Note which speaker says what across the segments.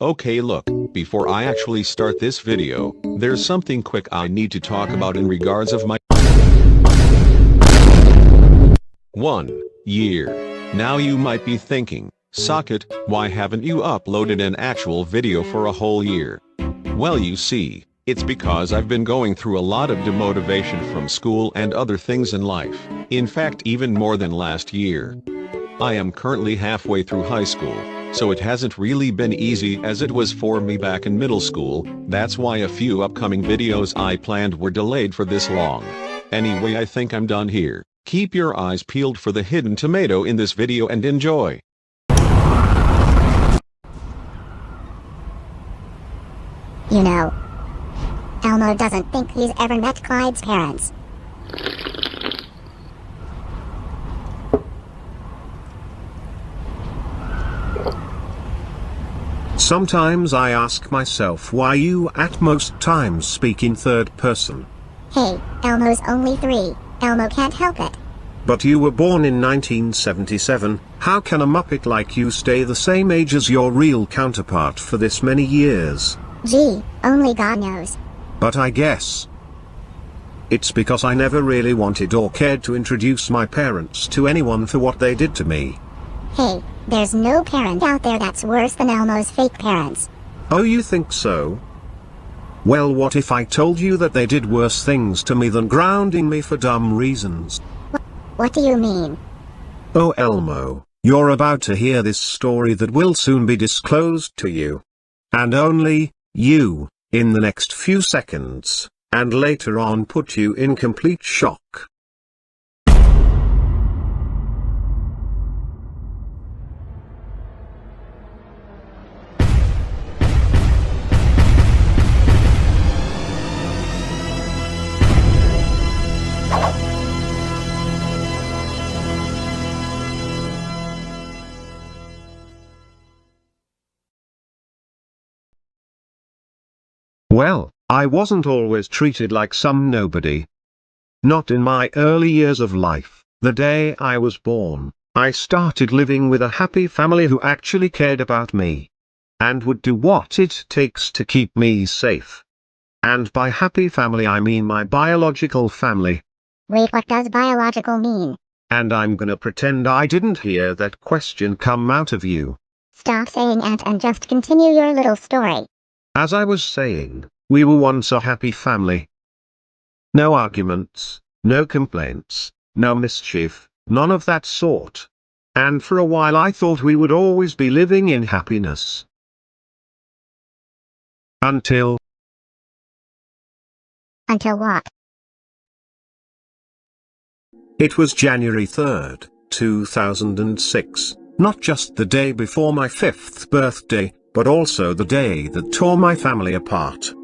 Speaker 1: Okay, look, before I actually start this video, there's something quick I need to talk about in regards of my 1 year. Now you might be thinking, Socket, why haven't you uploaded an actual video for a whole year? Well, you see, it's because I've been going through a lot of demotivation from school and other things in life, in fact even more than last year. I am currently halfway through high school, so it hasn't really been easy as it was for me back in middle school. That's why a few upcoming videos I planned were delayed for this long. Anyway, I think I'm done here. Keep your eyes peeled for the hidden tomato in this video and enjoy.
Speaker 2: You know, Elmo doesn't think he's ever met Clyde's parents.
Speaker 3: Sometimes I ask myself why you at most times speak in third person.
Speaker 2: Hey, Elmo's only 3. Elmo can't help it.
Speaker 3: But you were born in 1977, how can a Muppet like you stay the same age as your real counterpart for this many years?
Speaker 2: Gee, only God knows.
Speaker 3: But I guess it's because I never really wanted or cared to introduce my parents to anyone for what they did to me.
Speaker 2: Hey, there's no parent out there that's worse than Elmo's fake parents.
Speaker 3: Oh, you think so? Well, what if I told you that they did worse things to me than grounding me for dumb reasons?
Speaker 2: What do you mean?
Speaker 3: Oh, Elmo, you're about to hear this story that will soon be disclosed to you. And only you, in the next few seconds, and later on put you in complete shock. Well, I wasn't always treated like some nobody. Not in my early years of life. The day I was born, I started living with a happy family who actually cared about me and would do what it takes to keep me safe. And by happy family I mean my biological family.
Speaker 2: Wait, what does biological mean?
Speaker 3: And I'm gonna pretend I didn't hear that question come out of you.
Speaker 2: Stop saying and just continue your little story.
Speaker 3: As I was saying, we were once a happy family. No arguments, no complaints, no mischief, none of that sort. And for a while I thought we would always be living in happiness. Until
Speaker 2: What?
Speaker 3: it was January 3rd, 2006, not just the day before my 5th birthday, but also the day that tore my family apart.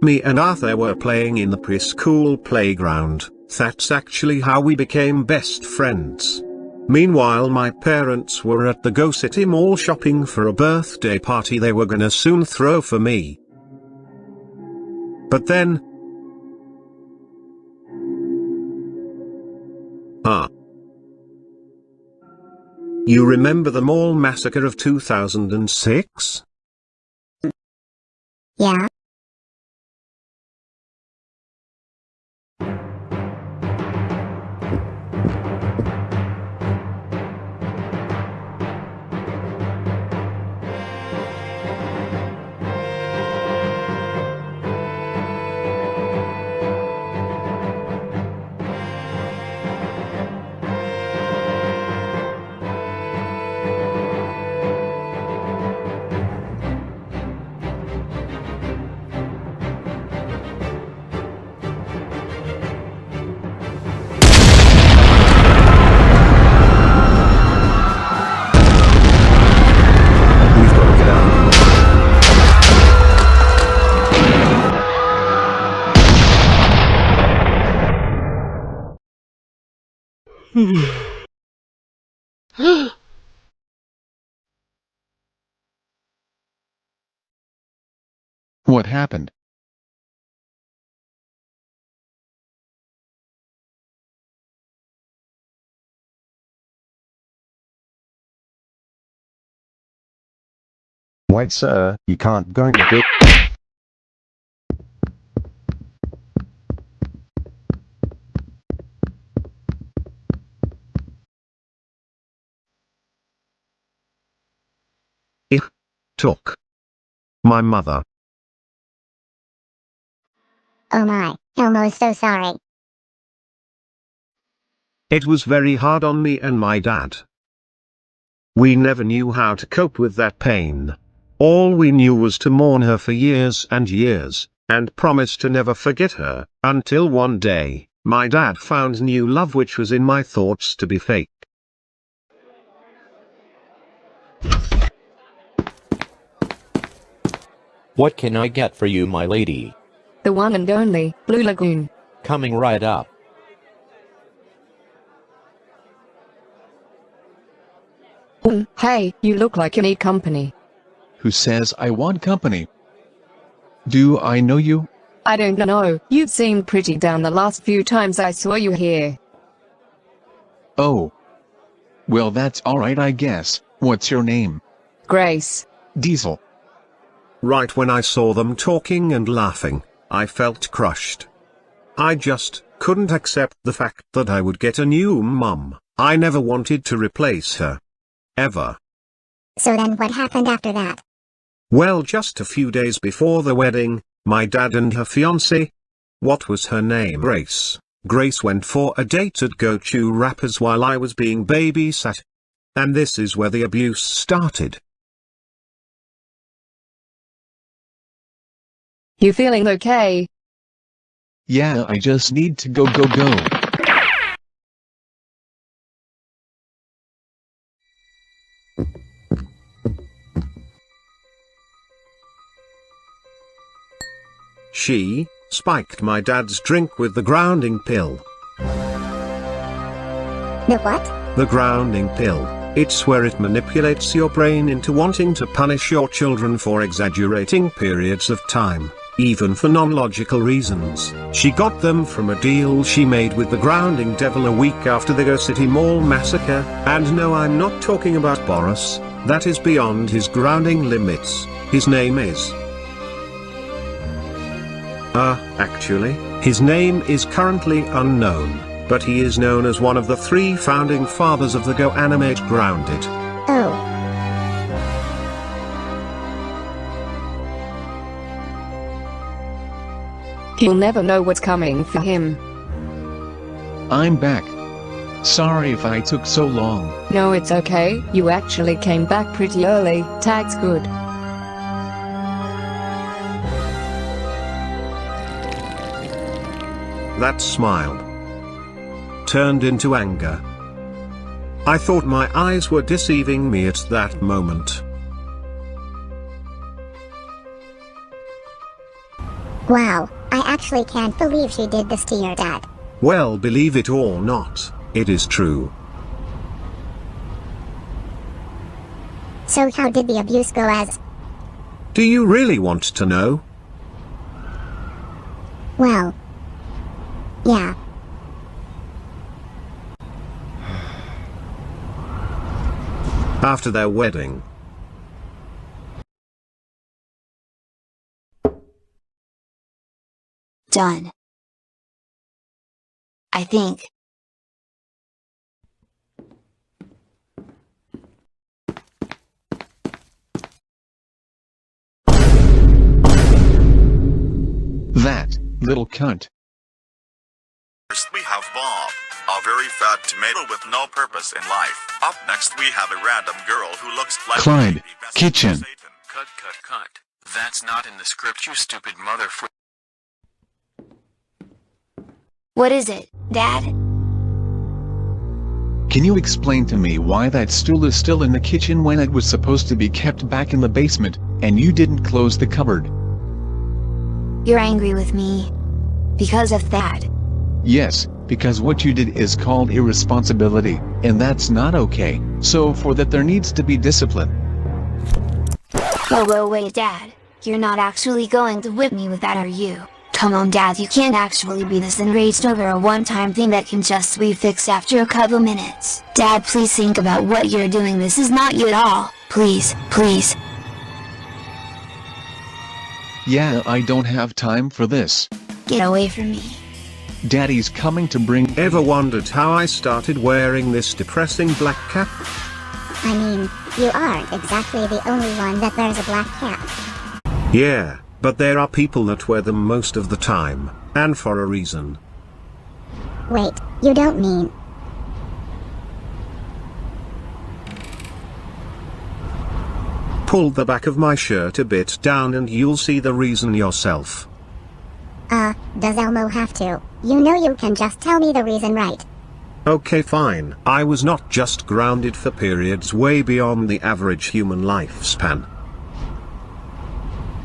Speaker 3: Me and Arthur were playing in the preschool playground. That's actually how we became best friends. Meanwhile, my parents were at the Go City Mall shopping for a birthday party they were gonna soon throw for me. But then, you remember the mall massacre of 2006?
Speaker 2: Yeah?
Speaker 3: We've got to get out.
Speaker 4: What happened?
Speaker 5: Wait, sir, you can't go to do.
Speaker 3: It took my mother.
Speaker 2: Oh my, Elmo's so sorry.
Speaker 3: It was very hard on me and my dad. We never knew how to cope with that pain. All we knew was to mourn her for years and years, and promise to never forget her, until one day, my dad found new love which was in my thoughts to be fake.
Speaker 6: What can I get for you, my lady?
Speaker 7: The one and only, Blue Lagoon.
Speaker 6: Coming right up.
Speaker 7: Hey, you look like you need company.
Speaker 4: Who says I want company? Do I know you?
Speaker 7: I don't know, you seemed pretty down the last few times I saw you here.
Speaker 4: Oh. Well, that's alright, I guess. What's your name?
Speaker 7: Grace.
Speaker 4: Diesel.
Speaker 3: Right when I saw them talking and laughing, I felt crushed. I just couldn't accept the fact that I would get a new mum. I never wanted to replace her. Ever.
Speaker 2: So then what happened after that?
Speaker 3: Well, just a few days before the wedding, my dad and her fiancée, what was her name? Grace went for a date at Go Chew Rappers while I was being babysat. And this is where the abuse started.
Speaker 7: You feeling okay?
Speaker 4: Yeah, I just need to go.
Speaker 3: She spiked my dad's drink with the grounding pill.
Speaker 2: The what?
Speaker 3: The grounding pill. It's where it manipulates your brain into wanting to punish your children for exaggerating periods of time, even for non-logical reasons. She got them from a deal she made with the grounding devil a week after the Go City Mall massacre, and no, I'm not talking about Boris. That is beyond his grounding limits. His name is... actually, his name is currently unknown, but he is known as one of the 3 founding fathers of the Go Animate Grounded.
Speaker 2: Oh.
Speaker 7: He'll never know what's coming for him.
Speaker 4: I'm back. Sorry if I took so long.
Speaker 7: No, it's okay, you actually came back pretty early, tag's good.
Speaker 3: That smile turned into anger. I thought my eyes were deceiving me at that moment.
Speaker 2: Wow, I actually can't believe she did this to your dad.
Speaker 3: Well, believe it or not, it is true.
Speaker 2: So how did the abuse go as?
Speaker 3: Do you really want to know?
Speaker 2: Well, yeah.
Speaker 3: After their wedding,
Speaker 8: Done. I think.
Speaker 4: That little cunt.
Speaker 9: First we have Bob, a very fat tomato with no purpose in life. Up next we have a random girl who looks like
Speaker 4: Clyde,
Speaker 9: the best
Speaker 4: kitchen.
Speaker 9: Satan. Cut. That's not in the script, you stupid motherfucker.
Speaker 8: What is it, Dad?
Speaker 4: Can you explain to me why that stool is still in the kitchen when it was supposed to be kept back in the basement, and you didn't close the cupboard?
Speaker 8: You're angry with me. Because of that.
Speaker 4: Yes, because what you did is called irresponsibility, and that's not okay, so for that there needs to be discipline.
Speaker 8: Whoa, wait, Dad. You're not actually going to whip me with that, are you? Come on, Dad, you can't actually be this enraged over a one-time thing that can just be fixed after a couple minutes. Dad, please think about what you're doing. This is not you at all. Please.
Speaker 4: Yeah, I don't have time for this.
Speaker 8: Get away from me.
Speaker 4: Daddy's coming to bring—
Speaker 3: Ever wondered how I started wearing this depressing black cap?
Speaker 2: I mean, you aren't exactly the only one that wears a black cap.
Speaker 3: Yeah, but there are people that wear them most of the time, and for a reason.
Speaker 2: Wait, you don't mean...
Speaker 3: Pull the back of my shirt a bit down and you'll see the reason yourself.
Speaker 2: Does Elmo have to? You know you can just tell me the reason, right?
Speaker 3: Okay, fine. I was not just grounded for periods way beyond the average human lifespan.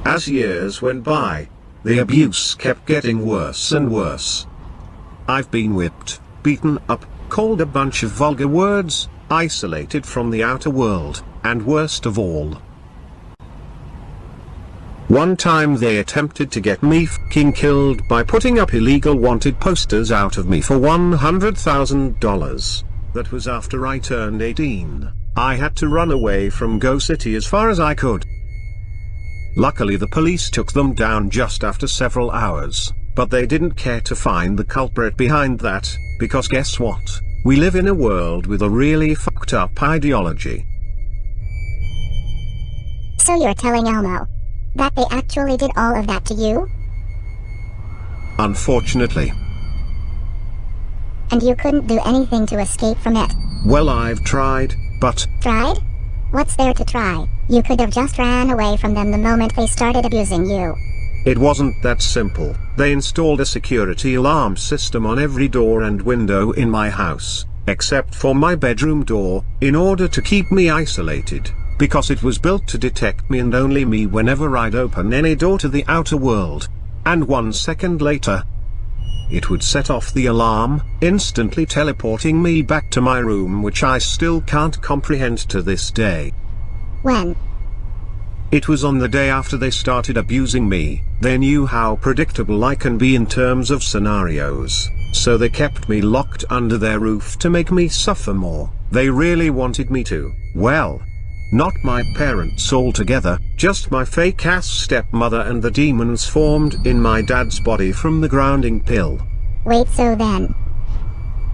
Speaker 3: As years went by, the abuse kept getting worse and worse. I've been whipped, beaten up, called a bunch of vulgar words, isolated from the outer world, and worst of all, one time they attempted to get me f***ing killed by putting up illegal wanted posters out of me for $100,000. That was after I turned 18. I had to run away from Go City as far as I could. Luckily the police took them down just after several hours, but they didn't care to find the culprit behind that, because guess what? We live in a world with a really fucked up ideology.
Speaker 2: So you're telling Elmo that they actually did all of that to you?
Speaker 3: Unfortunately.
Speaker 2: And you couldn't do anything to escape from it?
Speaker 3: Well, I've tried, but...
Speaker 2: Tried? What's there to try? You could have just ran away from them the moment they started abusing you.
Speaker 3: It wasn't that simple. They installed a security alarm system on every door and window in my house, except for my bedroom door, in order to keep me isolated, because it was built to detect me and only me whenever I'd open any door to the outer world. And 1 second later, it would set off the alarm, instantly teleporting me back to my room, which I still can't comprehend to this day.
Speaker 2: When?
Speaker 3: It was on the day after they started abusing me. They knew how predictable I can be in terms of scenarios, so they kept me locked under their roof to make me suffer more. They really wanted me to. Well, not my parents altogether, just my fake-ass stepmother and the demons formed in my dad's body from the grounding pill.
Speaker 2: Wait, so then,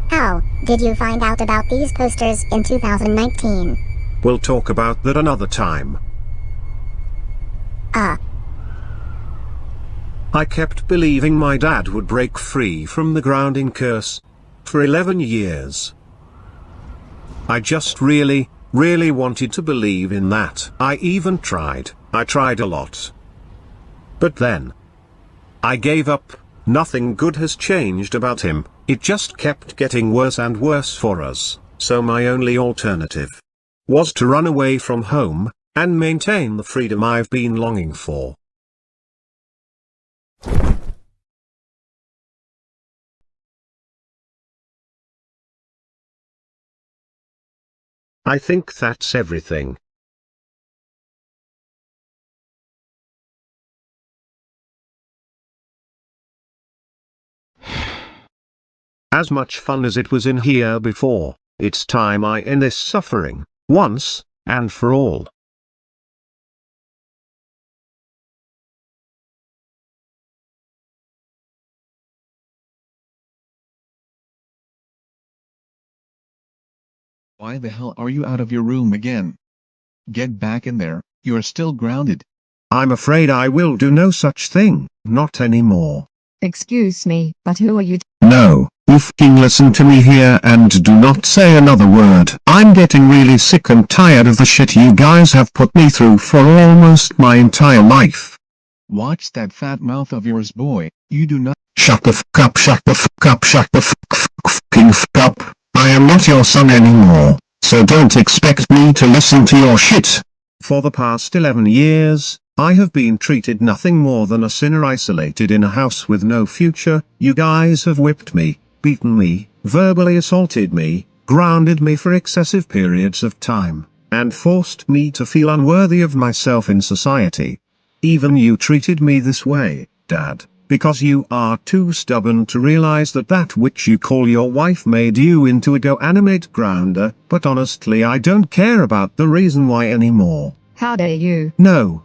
Speaker 2: how did you find out about these posters in 2019?
Speaker 3: We'll talk about that another time. I kept believing my dad would break free from the grounding curse. For 11 years. I just really wanted to believe in that. I even tried. I tried a lot. But then, I gave up. Nothing good has changed about him. It just kept getting worse and worse for us. So my only alternative was to run away from home, and maintain the freedom I've been longing for. I think that's everything. As much fun as it was in here before, it's time I end this suffering, once and for all.
Speaker 4: Why the hell are you out of your room again? Get back in there, you're still grounded.
Speaker 3: I'm afraid I will do no such thing, not anymore.
Speaker 7: Excuse me, but who are you?
Speaker 3: No, you f***ing listen to me here and do not say another word. I'm getting really sick and tired of the shit you guys have put me through for almost my entire life.
Speaker 4: Watch that fat mouth of yours, boy. You do not—
Speaker 3: Shut the f*** up, shut the f*** up, shut the f***ing f*** up. I am not your son anymore, so don't expect me to listen to your shit. For the past 11 years, I have been treated nothing more than a sinner isolated in a house with no future. You guys have whipped me, beaten me, verbally assaulted me, grounded me for excessive periods of time, and forced me to feel unworthy of myself in society. Even you treated me this way, Dad, because you are too stubborn to realize that that which you call your wife made you into a GoAni-Verse grounder. But honestly, I don't care about the reason why anymore.
Speaker 7: How dare you?
Speaker 3: No.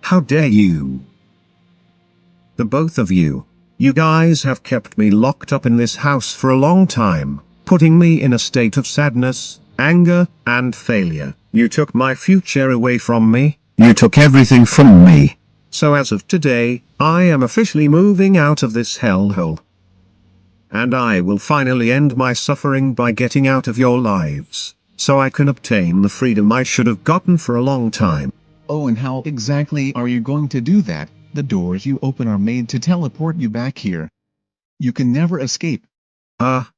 Speaker 3: How dare you? The both of you. You guys have kept me locked up in this house for a long time, putting me in a state of sadness, anger, and failure. You took my future away from me. You took everything from me. So as of today, I am officially moving out of this hellhole. And I will finally end my suffering by getting out of your lives, so I can obtain the freedom I should have gotten for a long time.
Speaker 4: Oh, and how exactly are you going to do that? The doors you open are made to teleport you back here. You can never escape.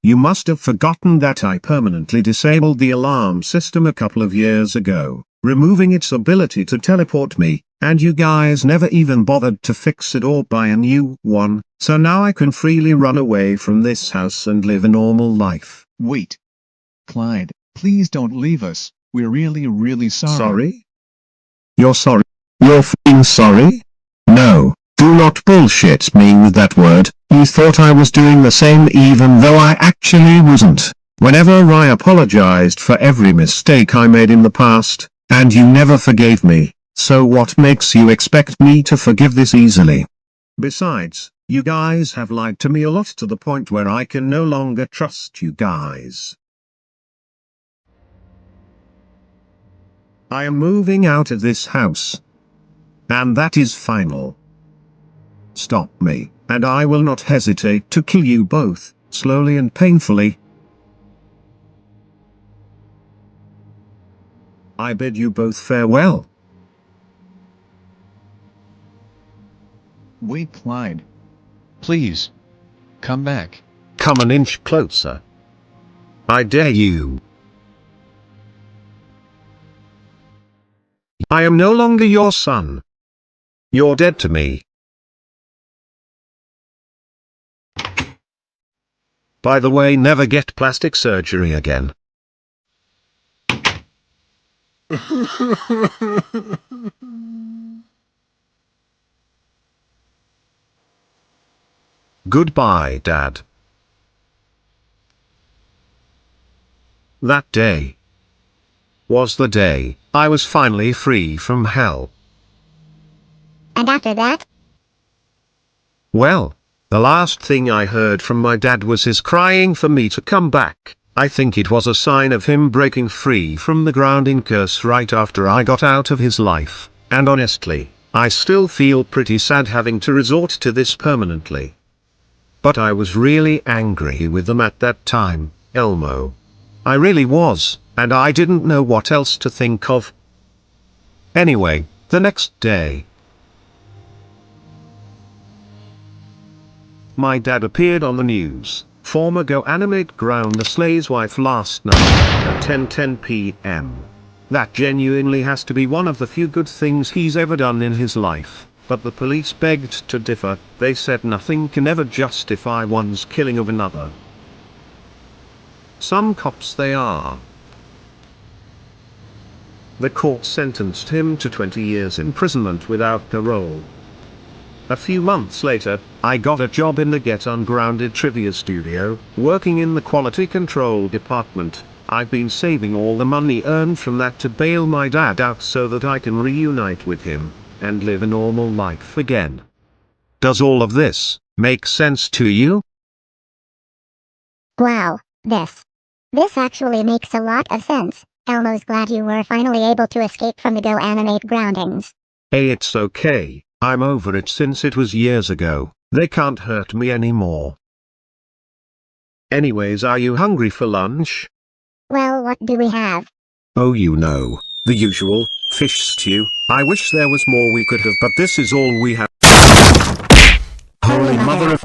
Speaker 3: You must have forgotten that I permanently disabled the alarm system a couple of years ago, removing its ability to teleport me, and you guys never even bothered to fix it or buy a new one, so now I can freely run away from this house and live a normal life.
Speaker 4: Wait. Clyde, please don't leave us. We're really sorry.
Speaker 3: Sorry? You're sorry? You're f***ing sorry? No, do not bullshit me with that word. You thought I was doing the same even though I actually wasn't. Whenever I apologized for every mistake I made in the past, and you never forgave me, so what makes you expect me to forgive this easily? Besides, you guys have lied to me a lot to the point where I can no longer trust you guys. I am moving out of this house. And that is final. Stop me, and I will not hesitate to kill you both, slowly and painfully. I bid you both farewell.
Speaker 4: Wait, Clyde. Please. Come back.
Speaker 3: Come an inch closer. I dare you. I am no longer your son. You're dead to me. By the way, never get plastic surgery again. Goodbye, Dad. That day was the day I was finally free from hell.
Speaker 2: And after that?
Speaker 3: Well, the last thing I heard from my dad was his crying for me to come back. I think it was a sign of him breaking free from the grounding curse right after I got out of his life, and honestly, I still feel pretty sad having to resort to this permanently. But I was really angry with them at that time, Elmo. I really was, and I didn't know what else to think of. Anyway, the next day, my dad appeared on the news. Former GoAni-Verse ground the Slay's wife last night at 10:10 p.m. That genuinely has to be one of the few good things he's ever done in his life, but the police begged to differ. They said nothing can ever justify one's killing of another. Some cops they are. The court sentenced him to 20 years imprisonment without parole. A few months later, I got a job in the Get Ungrounded Trivia Studio, working in the quality control department. I've been saving all the money earned from that to bail my dad out so that I can reunite with him, and live a normal life again. Does all of this make sense to you?
Speaker 2: Wow, this actually makes a lot of sense. Elmo's glad you were finally able to escape from the GoAni-Verse groundings.
Speaker 3: Hey, it's okay. I'm over it since it was years ago. They can't hurt me anymore. Anyways, are you hungry for lunch?
Speaker 2: Well, what do we have?
Speaker 3: Oh, you know, the usual, fish stew. I wish there was more we could have, but this is all we have. Holy mother of...